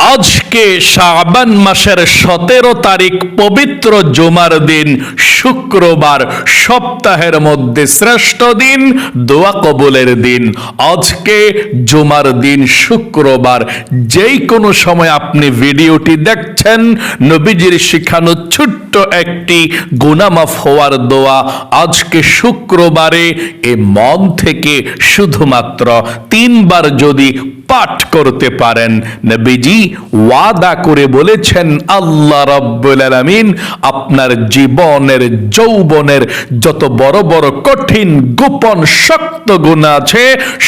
আজকে শাবান মাসের 17 তারিখ, পবিত্র জুমার দিন, শুক্রবার, সপ্তাহের মধ্যে শ্রেষ্ঠ দিন, দোয়া কবুলের দিন। আজকে জুমার দিন, শুক্রবার, যেই কোনো সময় আপনি ভিডিওটি দেখছেন, নবীজির শিখানো ছোট্ট একটি গুনাহ মাফ হওয়ার দোয়া আজকে শুক্রবারে এ মন থেকে শুধুমাত্র 3 বার যদি পাঠ করতে পারেন, নবীজি ওয়াদা করে বলেছেন আল্লাহ রাব্বুল আলামিন আপনার জীবনের যৌবনের যত বড় বড় কঠিন গোপন শক্ত গুনাহ আছে,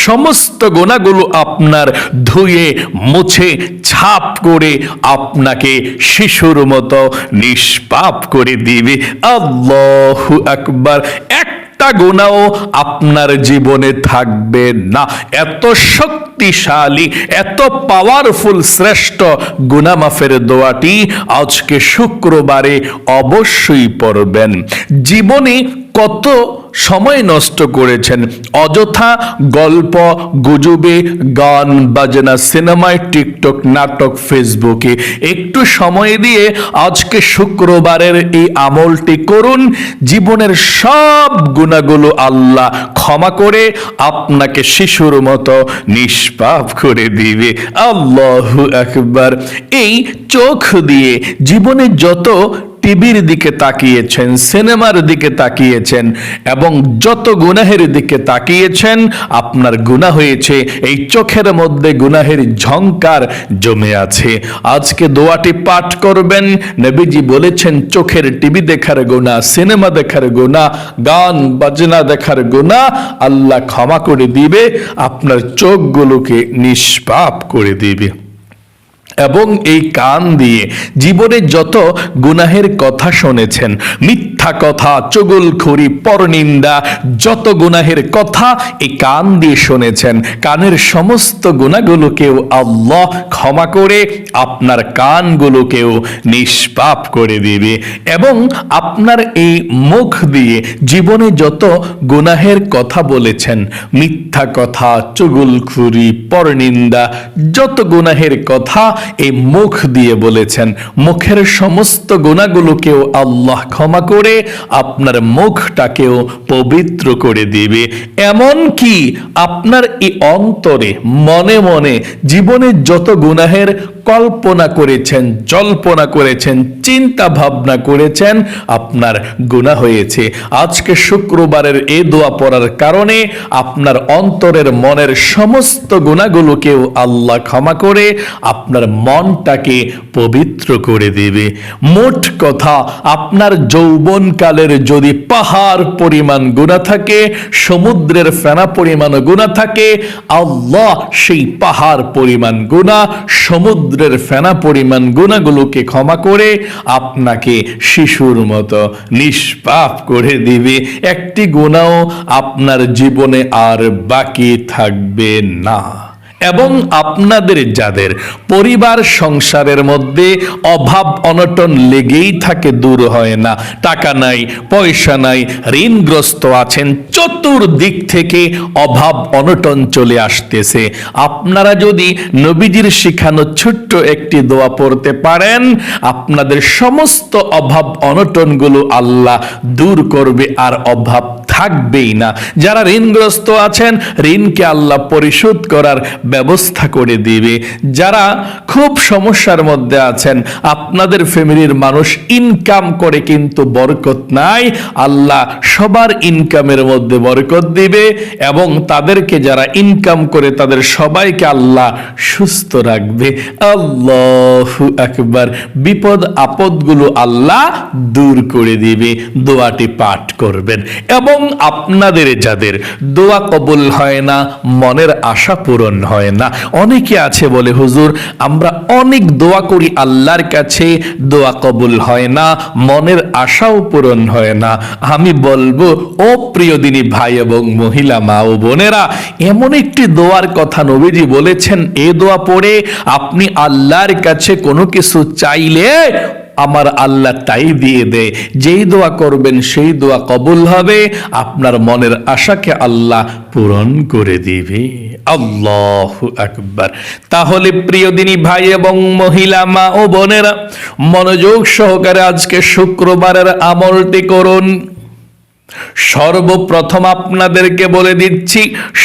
সমস্ত গুনাহগুলো আপনার ধুয়ে মুছে ছাপ করে আপনাকে শিশুর মতো নিষ্পাপ করে দিবে। আল্লাহু আকবার। একটা গুনাহ আপনার জীবনে থাকবে না। এত শক্তিশালী, এত পাওয়ারফুল শ্রেষ্ঠ গুনাহ মাফের দোয়াটি আজকে শুক্রবারে অবশ্যই পড়বেন। জীবনে কত সময় নষ্ট করেছেন অযথা গল্প গুজবে, গান বাজনা, সিনেমায়, টিকটক, নাটক, ফেসবুকে। একটু সময় দিয়ে আজকে শুক্রবারের এই আমলটি করুন। জীবনের সব গুনাহগুলো আল্লাহ ক্ষমা করে আপনাকে শিশুর মতো নিষ্পাপ করে দিবে। আল্লাহু আকবার। এই চোখ দিয়ে জীবনে যত টিভির দিকে তাকিয়েছেন, সিনেমার দিকে তাকিয়েছেন এবং যত গুনাহের দিকে তাকিয়েছেন, আপনার গুনাহ হয়েছে এই চোখের মধ্যে, গুনাহের ঝংকার জমে আছে। আজকে দোয়াটি পাঠ করবেন। নবীজি বলেছেন চোখের টিভি দেখার গুনাহ, সিনেমা দেখার গুনাহ, গান বাজনা দেখার গুনাহ আল্লাহ ক্ষমা করে দিবে, আপনার চোখগুলোকে নিষ্পাপ করে দিবে। এবং এই কান দিয়ে জীবনে যত গুনাহের কথা শুনেছেন, মিথ্যা কথা, চুগলখড়ি, পরনিন্দা, যত গুনাহের কথা এই কান দিয়ে শুনেছেন, কানের সমস্ত গুনাহগুলোকেও আল্লাহ ক্ষমা করে আপনার কানগুলোকেও নিষ্পাপ করে দিবে। এবং আপনার এই মুখ দিয়ে জীবনে যত গুনাহের কথা বলেছেন, মিথ্যা কথা, চুগলখড়ি, পরনিন্দা, যত গুনাহের কথা এই মুখ দিয়ে বলেছেন, মুখের সমস্ত গুনাহগুলোকেও আল্লাহ ক্ষমা করে আপনার মুখটাকেও পবিত্র করে দিবে। এমন কি আপনার এই অন্তরে মনে মনে জীবনে যত গুনাহের কল্পনা করেছেন, জল্পনা করেছেন, চিন্তা ভাবনা করেছেন, আপনার গুনাহ হয়েছে, আজকে শুক্রবারের এই দোয়া পড়ার কারণে আপনার অন্তরের মনের সমস্ত গুনাহগুলোকেও আল্লাহ ক্ষমা করে আপনার মনটাকে পবিত্র করে দেবে। মোট কথা, আপনার যৌবনকালের যদি পাহাড় পরিমাণ গুনাহ থাকে, সমুদ্রের ফেনা পরিমাণ গুনাহ থাকে, আল্লাহ সেই পাহাড় পরিমাণ গুনাহ, সমুদ্রের ফেনা পরিমাণ গুনাহগুলোকে ক্ষমা করে আপনাকে শিশুর মতো নিষ্পাপ করে দিবে। একটি গুনাহ আপনার জীবনে আর বাকি থাকবে না। এবং আপনাদের যাদের পরিবার সংসারের মধ্যে অভাব অনটন লেগেই থাকে, দূর হয় না, টাকা নাই, পয়সা নাই, ঋণগ্রস্ত আছেন, চতুর্দিক থেকে অভাব অনটন চলে আসতেছে, আপনারা যদি নবীজির শিখানো ছোট্ট একটি দোয়া পড়তে পারেন, আপনাদের সমস্ত অভাব অনটনগুলো আল্লাহ দূর করবে, আর অভাব থাকবেই না। যারা ঋণগ্রস্ত আছেন, ঋণকে আল্লাহ পরিশোধ করার ব্যবস্থা করে দিবে। যারা খুব সমস্যার মধ্যে আছেন, আপনাদের ফ্যামিলির মানুষ ইনকাম করে কিন্তু বরকত নাই, আল্লাহ সবার ইনকামের মধ্যে বরকত দিবে এবং তাদেরকে যারা ইনকাম করে তাদের সবাইকে আল্লাহ সুস্থ রাখবে। আল্লাহু আকবার। বিপদ আপদগুলো আল্লাহ দূর করে দিবে। দোয়াটি পাঠ করবেন। এবং আপনাদের যাদের দোয়া কবুল হয় না, মনের আশা পূরণ হয় না, অনেকে আছে বলে হুজুর আমরা অনেক দোয়া করি আল্লাহর কাছে, দোয়া কবুল হয় না, মনের আশাও পূরণ হয় না। আমি বলবো ও প্রিয় দিনী ভাই এবং মহিলা মা ও বোনেরা, এমন একটি দোয়ার কথা নবীজি বলেছেন, এই দোয়া পড়ে আপনি আল্লাহর কাছে কোনো কিছু চাইলে আমার আল্লাহ তাই দিয়ে দেয়। যেই দোয়া করবেন সেই দোয়া কবুল হবে, আপনার মনের আশাকে আল্লাহ পূরণ করে দিবে। আল্লাহু আকবার। তাহলে প্রিয় দিনী ভাই এবং মহিলা, মা ও বোনেরা, মনোযোগ সহকারে আজকে শুক্রবারের আমলটি করুন। সর্বপ্রথম আপনাদেরকে বলে দিচ্ছি,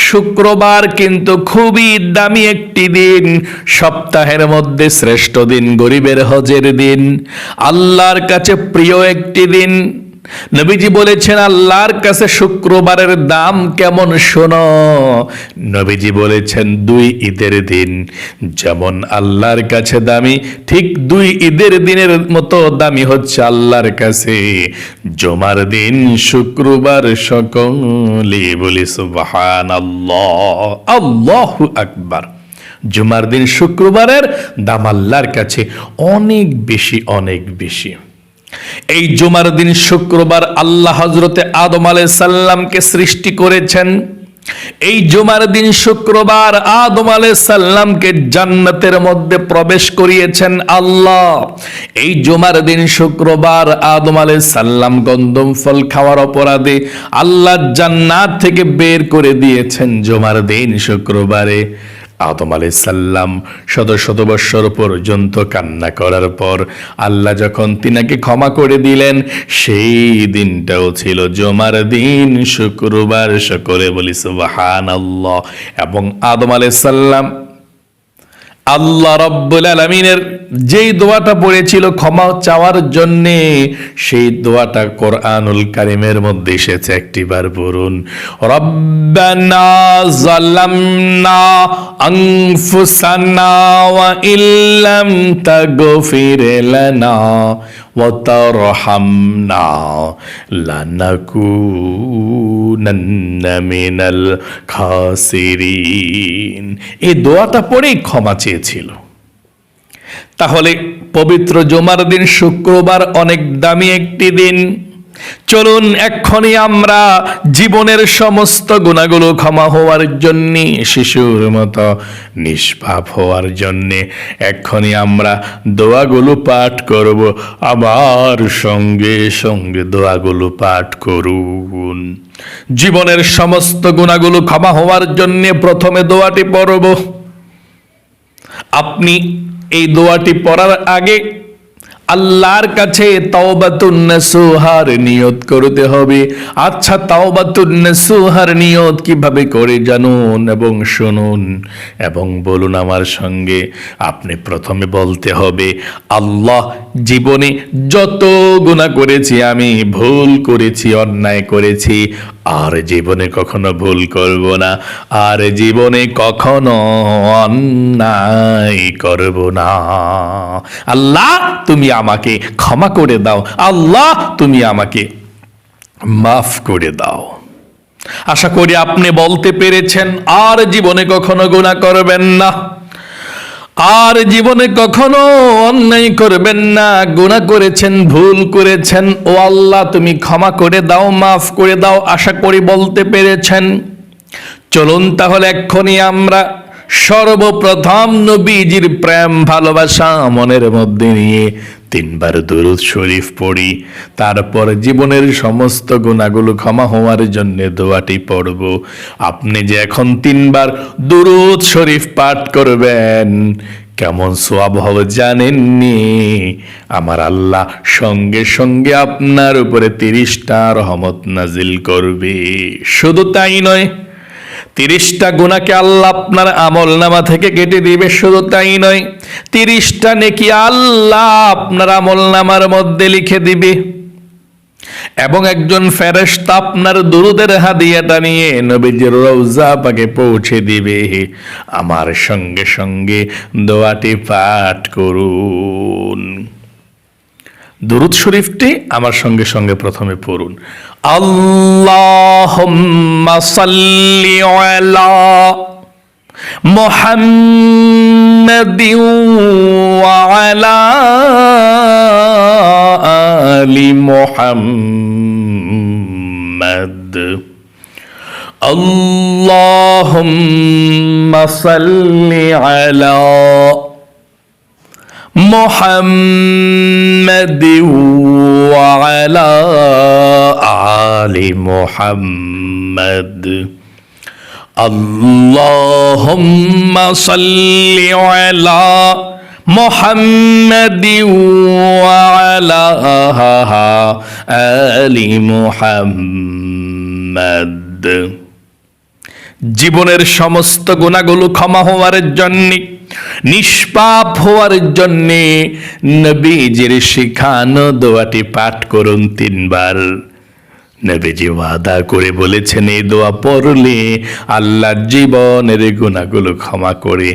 শুক্রবার কিন্তু খুবই দামি একটি দিন, সপ্তাহের মধ্যে শ্রেষ্ঠ দিন, গরিবের হজের দিন, আল্লাহর কাছে প্রিয় একটি দিন। নবীজি বলেছেন আল্লাহর কাছে শুক্রবারের দাম কেমন শোনো। নবীজি বলেছেন 2 ঈদের দিন যেমন আল্লাহর কাছে দামি, ঠিক 2 ঈদের দিনের মতো দামি হচ্ছে আল্লাহর কাছে জুমার দিন, শুক্রবার। সকলে বলি সুবহানাল্লাহ, আল্লাহু আকবার। জুমার দিন শুক্রবারের দাম আল্লাহর কাছে অনেক বেশি, অনেক বেশি। এই জুমার দিন শুক্রবার আল্লাহ হযরতে আদম আলাইহিস সালামকে সৃষ্টি করেছেন। এই জুমার দিন শুক্রবার আদম আলাইহিস সালামকে জান্নাতের মধ্যে প্রবেশ করিয়েছেন আল্লাহ। এই জুমার দিন শুক্রবার আদম আলাইহিস সালাম গন্ধম ফল খাওয়ার অপরাধে আল্লাহ জান্নাত থেকে বের করে দিয়েছেন জুমার দিন শুক্রবারে। আদম আলাইহিস সালাম শত শত বৎসর পর্যন্ত কান্না করার পর আল্লাহ যখন তিনাকে ক্ষমা করে দিলেন, সেই দিনটাও ছিল জুমার দিন শুক্রবার। সকলে বলি সুবহানাল্লাহ। এবং আদম আলাইহিস সালাম আল্লাহ রাব্বুল আলামিনের যেই দোয়াটা পড়েছিল ক্ষমা চাওয়ার জন্যে, সেই দোয়াটা কোরআনুল কারীমের মধ্যে এসেছে। একটিবার পড়ুন, রব্বানা যালামনা আনফুসানা ওয়া ইল্লাম তাগফির লানা ওয়া তারহামনা লানাকুনান্না মিনাল খাসিরিন। এই দোয়াটা পড়েই ক্ষমা চেয়েছিল। তাহলে পবিত্র জুমার দিন শুক্রবার অনেক দামি একটি দিন। চলুন এক্ষুনি আমরা জীবনের সমস্ত গুনাহগুলো ক্ষমা হওয়ার জন্য, শিশুর মতো নিষ্পাপ হওয়ার জন্য এক্ষুনি আমরা দোয়াগুলো পাঠ করব। আমার সঙ্গে সঙ্গে দোয়াগুলো পাঠ করুন। জীবনের সমস্ত গুনাহগুলো ক্ষমা হওয়ার জন্য প্রথমে দোয়াটি পড়ব। আপনি এই দোয়াটি পড়ার আগে আল্লাহর কাছে তাওবাতুন নাসুহার নিয়ত করতে হবে। আচ্ছা, তাওবাতুন নাসুহার নিয়ত কিভাবে করে জানুন এবং শুনুন এবং বলুন আমার সঙ্গে। আপনি প্রথমে বলতে হবে, আল্লাহ, জীবনে যত গুনাহ করেছি, আমি ভুল করেছি, অন্যায় করেছি, আর জীবনে কখনো ভুল করব না, আর জীবনে কখনো অন্যায় করব না। আল্লাহ, তুমি আমাকে ক্ষমা করে দাও। আল্লাহ, তুমি আমাকে মাফ করে দাও। আশা করি আপনি বলতে পেরেছেন আর জীবনে কখনো গুনাহ করবেন না, আর জীবনে কখনো অন্যায় করবেন না। গুনাহ করেছেন, ভুল করেছেন, ও আল্লাহ তুমি ক্ষমা করে দাও, মাফ করে দাও। আশা করি বলতে পেরেছেন। চলুন তাহলে এক্ষুনি আমরা সর্বপ্রথম নবীজির প্রেম ভালোবাসা মনের মধ্যে নিয়ে 3 বার দুরূদ শরীফ পড়ি। তারপর জীবনের সমস্ত গুনাহগুলো ক্ষমা হওয়ার জন্য দোয়াটি পড়ব। আপনি যে এখন 3 বার দুরূদ শরীফ পাঠ করবেন, কেমন সওয়াব হবে জানেননি? আমার আল্লাহ সঙ্গে সঙ্গে আপনার উপরে 30টা রহমত নাজিল করবে। শুধু তাই নয়, 30টা গুনাহকে আল্লাহ আপনার আমলনামা থেকে কেটে দিবে। শুধু তাই নয়, 30টা নেকি আল্লাহ আপনার আমলনামার মধ্যে লিখে দিবে। এবং একজন ফেরেশতা আপনার দুরূদের হাদিয়াটা নিয়ে নবীজির রওজা পাকে পৌঁছে দিবে। আমার সঙ্গে সঙ্গে দোয়াটি পাঠ করুন। দুরূদ শরীফটি আমার সঙ্গে সঙ্গে প্রথমে পড়ুন। আল্লাহুম্মা সাল্লি আলা মুহাম্মাদিন ওয়া আলা আলি মুহাম্মাদ। আল্লাহুম্মা সাল্লি আলা মুহাম্মাদিন ওয়া আলা আলি মুহাম্মাদ। আল্লাহুম্মা সাল্লি আলা মুহাম্মাদিন ওয়া আলা আলি মুহাম্মাদ। জীবনের সমস্ত গুনাহগুলো ক্ষমা হওয়ার জন্য, নিষ্পাপ হওয়ার জন্য নবীজির শিখানো দোয়াটি পাঠ করুন 3 বার। নবীজি ওয়াদা করে বলেছেন এই দোয়া পড়লে আল্লাহ জীবনের গুনাহগুলো ক্ষমা করে।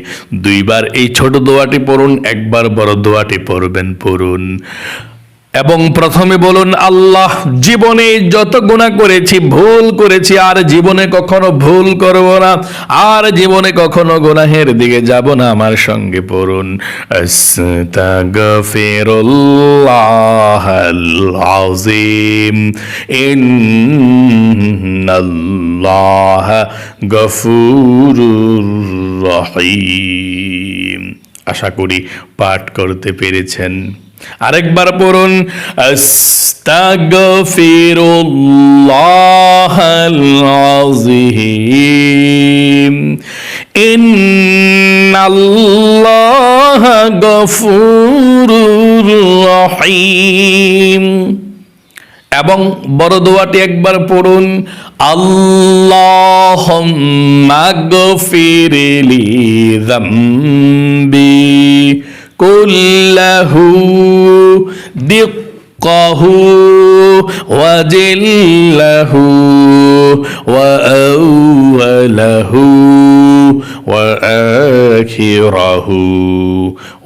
2 বার এই ছোট দোয়াটি পড়ুন, 1 বার বড় দোয়াটি পড়ুন। এবং প্রথমে বলুন, আল্লাহ জীবনে যত গুনাহ করেছি, ভুল করেছি, আর জীবনে কখনো ভুল করব না, আর জীবনে কখনো গুনাহের দিকে যাব না। আমার সঙ্গে পড়ুন, আস্তাগফিরুল্লাহাল আযীম ইন্নাল্লাহা গফুরুর রহিম। আশা করি পাঠ করতে পেরেছেন। আরেকবার পড়ুন, আস্তাগফিরুল্লাহাল আযীম ইন্নাল্লাহা গফুরুর রহিম। এবং বড় দোয়াটি একবার পড়ুন, আল্লাহুম্মা গফিরলি যামবি কুল্লাহু দিক্কাহু ওয়া জিল্লাহু ওয়া আওয়ালাহু ওয়া আখিরাহু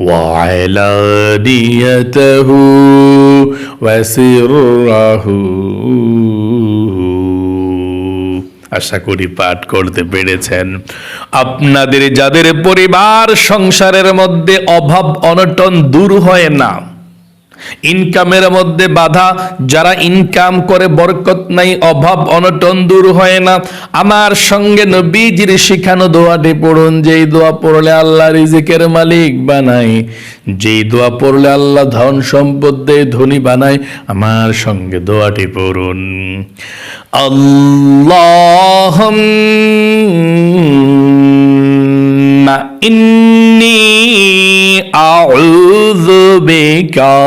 ওয়া আলানিয়াতাহু ওয়া সিররাহু। আশা করি পাঠ করতে পেরেছেন। আপনাদের যাদের পরিবার সংসারের মধ্যে অভাব অনটন দূর হয় না, ইনকামের মধ্যে বাধা, যারা ইনকাম করে বরকত নাই, অভাব অনটন দূর হয় না, আমার সঙ্গে নবীজির শিখানো দোয়াটি পড়ুন। যেই দোয়া পড়লে আল্লাহ রিজিকের মালিক বানায়, যেই দোয়া পড়লে আল্লাহ ধন সম্পদ দিয়ে ধনী বানায়। আমার সঙ্গে দোয়াটি পড়ুন, আল্লাহুম্মা ইন্নী আউযু বিকা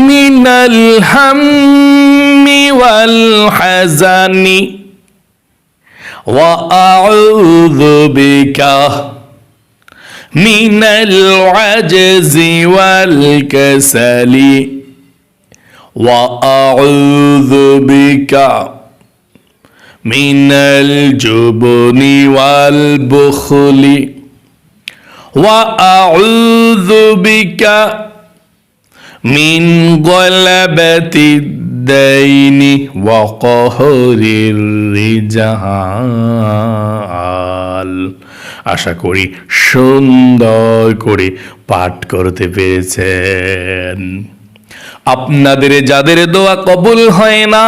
মিনাল হাম্মি ওয়াল হাযানি ওয়া আউযু বিকা মিনাল আজজি ওয়াল কাসালি ওয়া আউযু বিকা মিনাল জুবনি ওয়াল বুখলি ওয়া আউযু বিকা মিন গলাবাতিদ দাইনি ওয়া কহরির রিজাল। আশা করি সুন্দর করে পাঠ করতে পেরেছেন। আপনাদের যাদের দোয়া কবুল হয় না,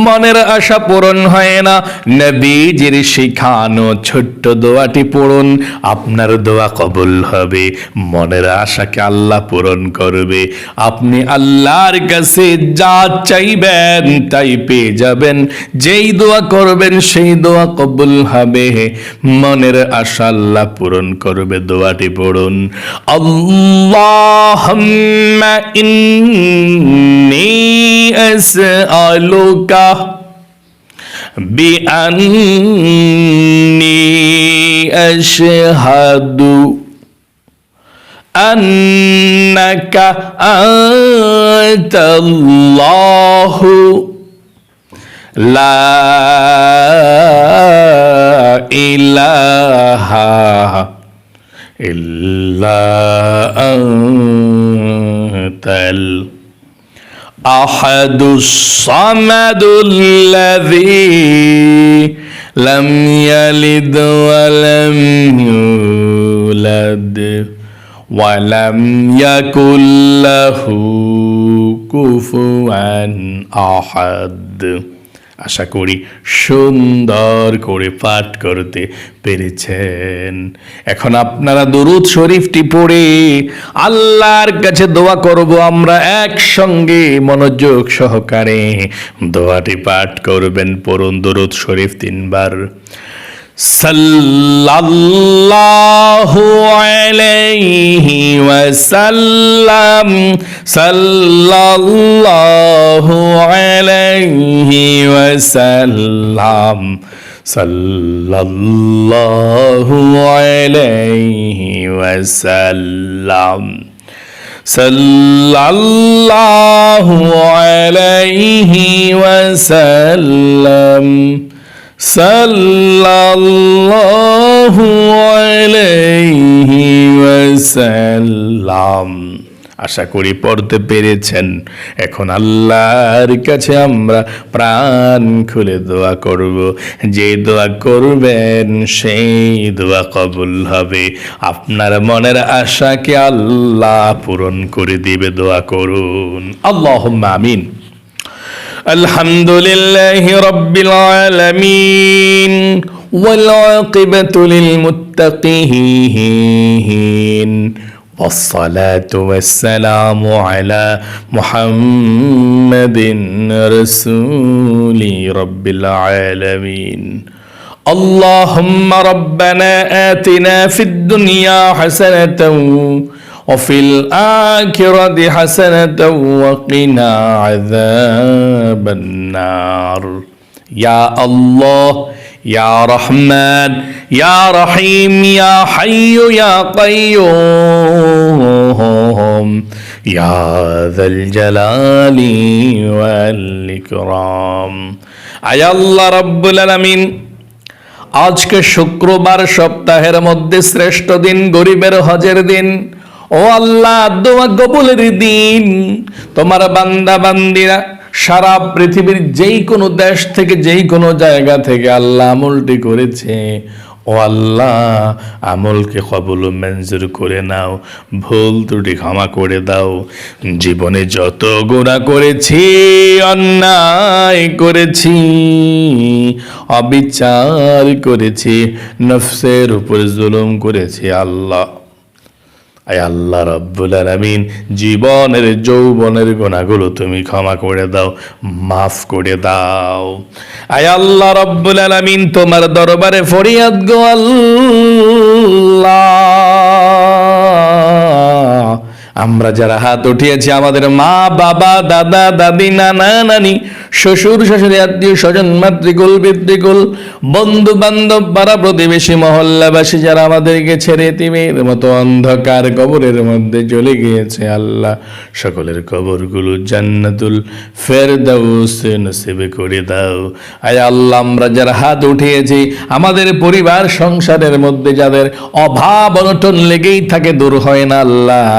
মনের আশা পূরণ হয় না, নবীজির শিখানো ছোট্ট দোয়াটি পড়ুন, আপনার দোয়া কবুল হবে, মনের আশাকে আল্লাহ পূরণ করবে। আপনি আল্লাহর কাছে যা চাইবেন তাই পেয়ে যাবেন। যেই দোয়া করবেন সেই দোয়া কবুল হবে, মনের আশা আল্লাহ পূরণ করবে। দোয়াটি পড়ুন, আল্লাহুম্মা ইন্নী আসআলুকা বিআন্নী আশহাদু আন্নাকা আনতাল্লাহু লা ইলাহা ইল্লা আনতাল আহাদুস সামাদুল্লাযী লাম ইয়ালিদ ওয়া লাম ইউলাদ ওয়া লাম ইয়াকুল লাহু কুফুয়ান আহাদ। আশা করি সুন্দর করে পাঠ করতে পেরেছেন। এখন আপনারা দুরূদ শরীফটি পড়ে আল্লাহর কাছে দোয়া করব। আমরা একসঙ্গে মনোযোগ সহকারে দোয়াটি পাঠ করবেন। পড়ুন দুরূদ শরীফ 3 বার। সাল্লাল্লাহু আলাইহি ওয়াসাল্লাম, সাল্লাল্লাহু আলাইহি ওয়াসাল্লাম, সাল্লাল্লাহু আলাইহি ওয়াসাল্লাম, সাল্লাল্লাহু আলাইহি ওয়াসাল্লাম, সাল্লাল্লাহু আলাইহি ওয়াসাল্লাম। আশা করি পড়তে পেরেছেন। এখন আল্লাহর কাছে আমরা প্রাণ খুলে দোয়া করব। যে দোয়া করবেন সেই দোয়া কবুল হবে। আপনার মনের আশাকে আল্লাহ পূরণ করে দিবে। দোয়া করুন। আল্লাহুম্মা আমিন। আলহামদুলিল্লাহি রাব্বিল আলামিন ওয়াল আকিবাতু লিল মুত্তাকিন والصلاة والسلام على محمد رسول رب العالمين اللهم ربنا آتنا في الدنيا حسنة وفي الآخرة حسنة وقنا عذاب النار يا الله يا رحمن يا رحيم يا حي يا قيوم يا ذا الجلال والإكرام আয় আল্লাহ রাব্বুল আলামিন, আজকে শুক্রবার, সপ্তাহের মধ্যে শ্রেষ্ঠ দিন, গরিবের হজের দিন। ও আল্লাহ, দোয়া কবুলের দিন। তোমার বান্দা বান্দিরা সারা পৃথিবীর যেই কোনো দেশ থেকে, যেই কোনো জায়গা থেকে আল্লাহ আমলটি করেছে, ও আল্লাহ আমলকে কবুল মঞ্জুর করে নাও, ভুল ত্রুটি ক্ষমা করে দাও। জীবনে যত গুনাহ করেছি, অন্যায় করেছি, অবিচার করেছি, নফসের উপর জুলুম করেছি, আল্লাহ আয় আল্লাহ রাব্বুল আলামিন, জীবনের যৌবনের গুনাহগুলো তুমি ক্ষমা করে দাও, মাফ করে দাও। আয় আল্লাহ রাব্বুল আলামিন, তোমার দরবারে ফরিয়াদ গো আল্লাহ, আমরা যারা হাত উঠিয়েছি, আমাদের মা বাবা, দাদা দাদি, নানা নানি, শ্বশুর শাশুড়ি, আত্মীয় স্বজন, মাতৃকুল পিতৃকুল, বন্ধু বান্ধব, পাড়া প্রতিবেশী, মহল্লাবাসী যারা আমাদেরকে ছেড়ে তিমির মতো অন্ধকার কবরের মধ্যে চলে গিয়েছে, আল্লাহ সকলের কবরগুলো জান্নাতুল ফেরদাউসে নসিব করে দাও। আয় আল্লাহ, আমরা যারা হাত উঠিয়েছি, আমাদের পরিবার সংসারের মধ্যে যাদের অভাব অনটন লেগেই থাকে, দূর হয় না, আল্লাহ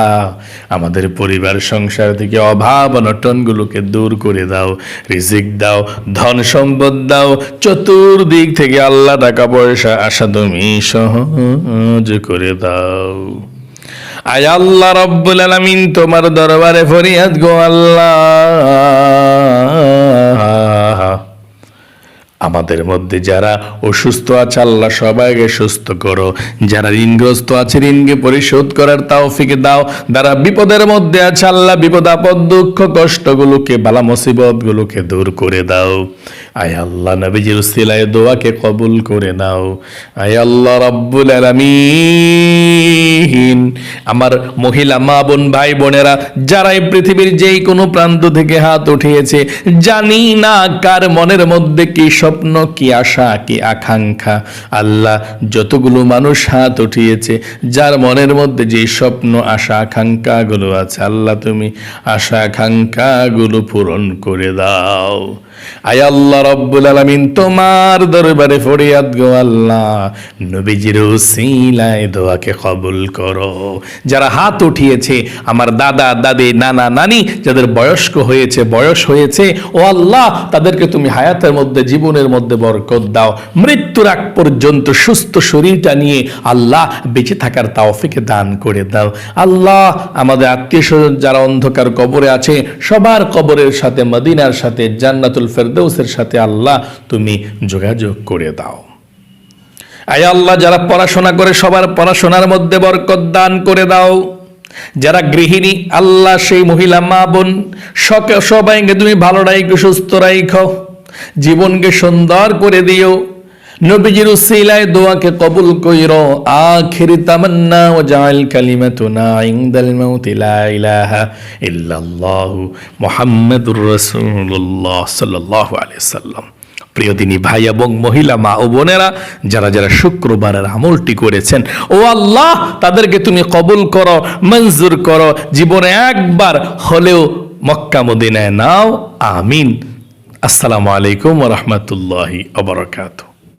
আমাদের পরিবার সংসার থেকে অভাব অনটনগুলোকে দূর করে দাও, রিজিক দাও, ধন সম্পদ দাও, চতুর্দিক থেকে আল্লাহ টাকা পয়সা আসা তুমি সহজ করে দাও। আয় আল্লাহ রাব্বুল আলামিন, তোমার দরবারে ফরিয়াদ গো আল্লাহ, আমাদের মধ্যে যারা অসুস্থ আছে আল্লাহ সবাইকে সুস্থ করো, যারা ঋণগ্রস্ত আছে ঋণকে পরিশোধ করার তৌফিক দাও, যারা বিপদের মধ্যে আছে আল্লাহ বিপদ আপদ দুঃখ কষ্টগুলোকে, বালা মুসিবতগুলোকে দূর করে দাও। আয় আল্লাহ, নবীজির উসিলায় দোয়াকে কবুল করে নাও। আয় আল্লাহ রাব্বুল আলামিন, আমার মহিলা মা বোন ভাই বোনেরা যারা এই পৃথিবীর যেই কোনো প্রান্ত থেকে হাত উঠিয়েছে, জানি না কার মনের মধ্যে কি স্বপ্ন, কি আশা, কি আকাঙ্ক্ষা, আল্লাহ যতগুলো মানুষ হাত উঠিয়েছে, যার মনের মধ্যে যে স্বপ্ন আশা আকাঙ্ক্ষাগুলো আছে, আল্লাহ তুমি আশা আকাঙ্ক্ষাগুলো পূরণ করে দাও। আয় আল্লাহ রাব্বুল আলামিন, তোমার দরবারে ফরিয়াদ গো আল্লাহ, নবীজির উসিলায় দোয়াকে কবুল করো। যারা হাত উঠিয়েছে, আমার দাদা দাদি, নানা নানি যাদের বয়স্ক হয়েছে, বয়স হয়েছে, ও আল্লাহ তাদেরকে তুমি হায়াতের মধ্যে, জীবনের মধ্যে বরকত দাও, মৃত্যুর আগ পর্যন্ত সুস্থ শরীরটা নিয়ে আল্লাহ বেঁচে থাকার তৌফিক দান করে দাও। আল্লাহ আমাদের আত্মীয় স্বজন যারা অন্ধকার কবরে আছে, সবার কবরের সাথে, মদিনার সাথে, জান্নাতুল ফেরদৌসের সাথে আল্লাহ তুমি যোগাযোগ করে দাও। আয় আল্লাহ, যারা পড়াশোনা করে সবার পড়াশোনার মধ্যে বরকত দান করে দাও। যারা গৃহিণী আল্লাহ সেই মহিলা মা বোন সবাইকে তুমি ভালো রাখো, সুস্থ রাখো, জীবনকে সুন্দর করে দিও। নবীজির উসিলায় দোয়াকে কবুল কইরো। আখিরি তামান্না ওয়া জাআল কালিমাতুনা ইনদাল মাউতি লা ইলাহা ইল্লাল্লাহু মুহাম্মাদুর রাসূলুল্লাহ সাল্লাল্লাহু আলাইহি ওয়াসাল্লাম। প্রিয় দিনী ভাই এবং মহিলা মা ও বোনেরা, যারা যারা শুক্রবারের আমলটি করেছেন, ও আল্লাহ তাদেরকে তুমি কবুল করো, মঞ্জুর করো, জীবনে একবার হলেও মক্কা মদিনায় নাও। আমিন। আসসালামু আলাইকুম ওয়া রাহমাতুল্লাহি ওয়া বারাকাতুহু।